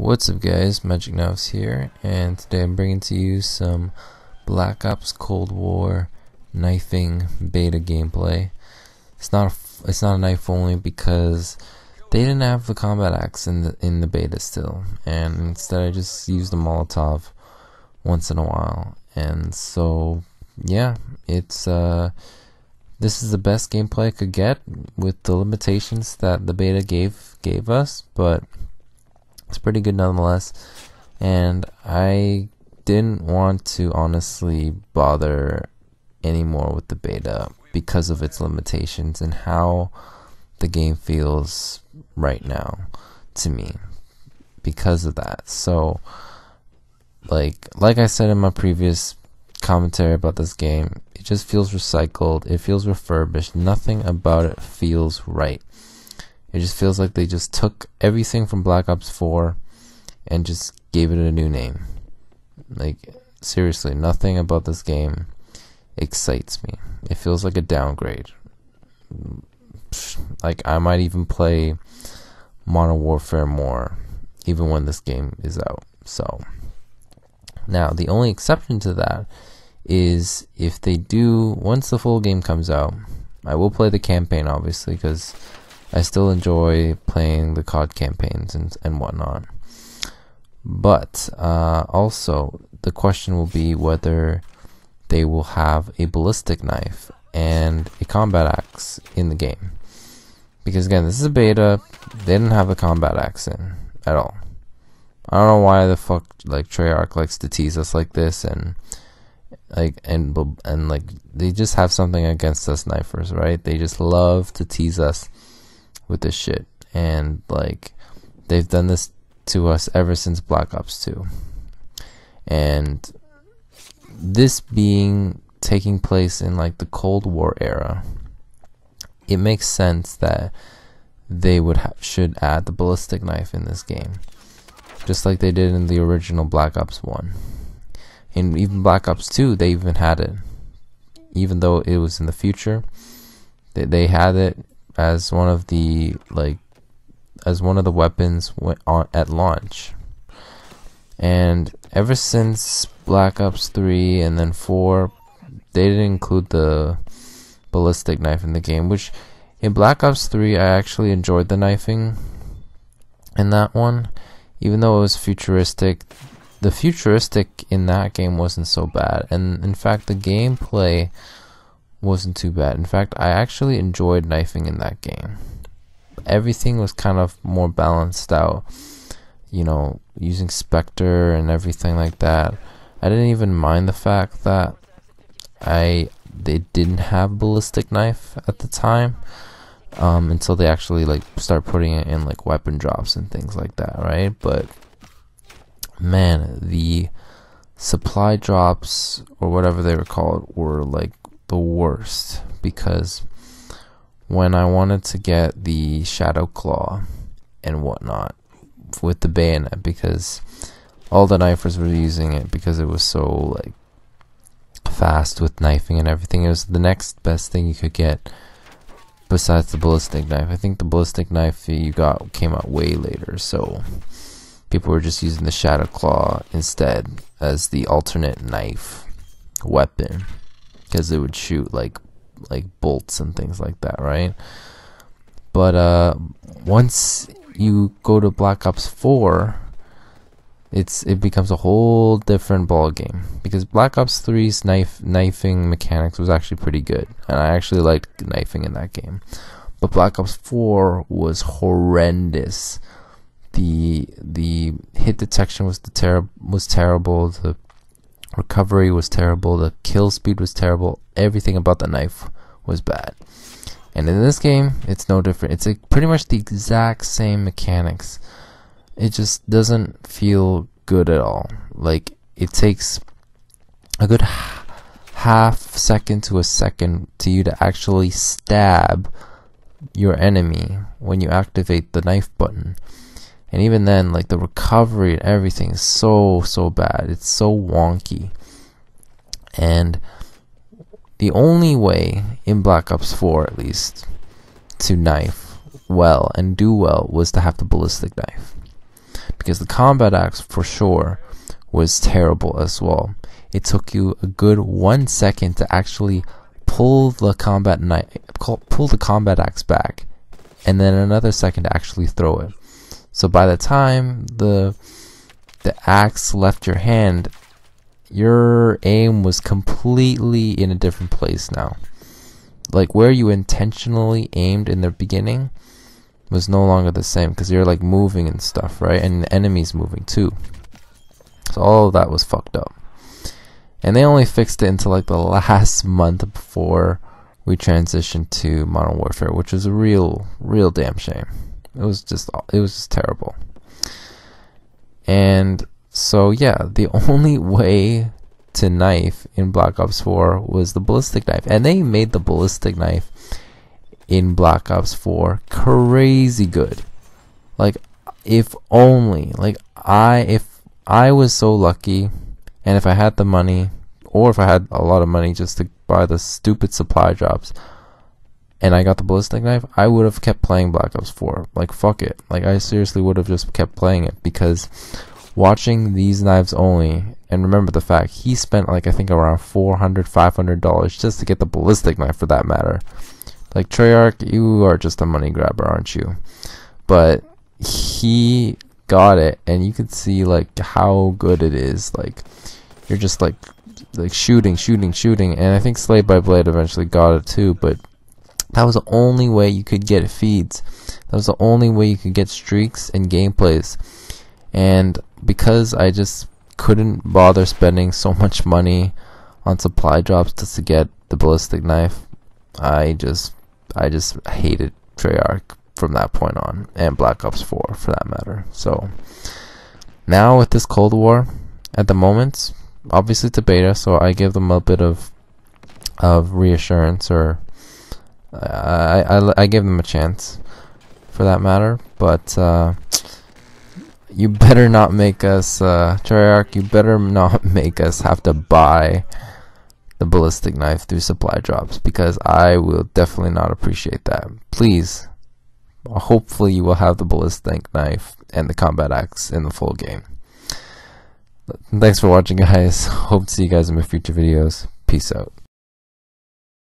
What's up guys, Magic Knives here, and today I'm bringing to you some Black Ops Cold War knifing beta gameplay. It's not a knife only because they didn't have the combat axe in the beta still, and instead I just used the Molotov once in a while. And so yeah, it's this is the best gameplay I could get with the limitations that the beta gave us, but it's pretty good nonetheless. And I didn't want to honestly bother anymore with the beta because of its limitations and how the game feels right now to me because of that. So like I said in my previous commentary about this game, it just feels recycled, it feels refurbished, nothing about it feels right. It just feels like they just took everything from Black Ops 4 and just gave it a new name. Like, seriously, nothing about this game excites me. It feels like a downgrade. Like, I might even play Modern Warfare more, even when this game is out. So, now, the only exception to that is if they do, once the full game comes out, I will play the campaign, obviously, because I still enjoy playing the COD campaigns and whatnot. But also, the question will be whether they will have a ballistic knife and a combat axe in the game. Because again, this is a beta, they didn't have a combat axe in at all. I don't know why the fuck like Treyarch likes to tease us like this, and like they just have something against us knifers, right? They just love to tease us with this shit, and like they've done this to us ever since Black Ops 2. And this being taking place in like the Cold War era, it makes sense that they should add the ballistic knife in this game, just like they did in the original Black Ops 1. In even Black Ops 2, they even had it, even though it was in the future. They had it as one of the weapons at launch. And ever since Black Ops 3 and then 4, they didn't include the ballistic knife in the game, which in Black Ops 3 I actually enjoyed the knifing in that one, even though it was futuristic. The futuristic in that game wasn't so bad, and in fact the gameplay wasn't too bad. In fact, I actually enjoyed knifing in that game. Everything was kind of more balanced out, you know, using Spectre and everything like that. I didn't even mind the fact that they didn't have ballistic knife at the time, until they actually like start putting it in like weapon drops and things like that, right? But man, the supply drops or whatever they were called were like the worst, because when I wanted to get the Shadow Claw and whatnot with the bayonet, because all the knifers were using it because it was so like fast with knifing and everything, it was the next best thing you could get besides the ballistic knife. I think the ballistic knife came out way later, so people were just using the Shadow Claw instead as the alternate knife weapon, because it would shoot like bolts and things like that, right? But once you go to Black Ops 4, it becomes a whole different ball game, because Black Ops 3's knifing mechanics was actually pretty good, and I actually liked knifing in that game. But Black Ops 4 was horrendous. The hit detection was terrible. The recovery was terrible. The kill speed was terrible. Everything about the knife was bad. And in this game, it's no different. It's like pretty much the exact same mechanics. It just doesn't feel good at all. Like, it takes a good half second to a second to you to actually stab your enemy when you activate the knife button. And even then, like, the recovery and everything is so bad. It's so wonky. And the only way in Black Ops 4, at least, to knife well and do well was to have the ballistic knife. because the combat axe for sure was terrible as well. It took you a good 1 second to actually pull the combat axe back, and then another second to actually throw it. So by the time the axe left your hand, your aim was completely in a different place now. Like where you intentionally aimed in the beginning was no longer the same, because you're like moving and stuff, right? And the enemy's moving too. So all of that was fucked up. And they only fixed it until like the last month before we transitioned to Modern Warfare, which was a real damn shame. It was just terrible. And so yeah, the only way to knife in Black Ops 4 was the ballistic knife, and they made the ballistic knife in Black Ops 4 crazy good. Like if I was so lucky, and if I had the money, or if I had a lot of money just to buy the stupid supply drops, and I got the ballistic knife, I would have kept playing Black Ops 4. Like fuck it. Like I seriously would have just kept playing it, because watching these knives only, and remember the fact he spent like I think around $400-$500 just to get the ballistic knife, for that matter. Like Treyarch, you are just a money grabber, aren't you? But he got it, and you could see like how good it is. Like you're just like shooting, and I think Slay by Blade eventually got it too, but that was the only way you could get feeds. That was the only way you could get streaks and gameplays. And because I just couldn't bother spending so much money on supply drops just to get the ballistic knife, I just hated Treyarch from that point on, and Black Ops 4 for that matter. So now with this Cold War, at the moment, obviously it's a beta, so I give them a bit of reassurance, or I give them a chance for that matter. But you better not make us, Treyarch, you better not make us have to buy the ballistic knife through supply drops, because I will definitely not appreciate that. Please, hopefully you will have the ballistic knife and the combat axe in the full game. Thanks for watching, guys. Hope to see you guys in my future videos. Peace out.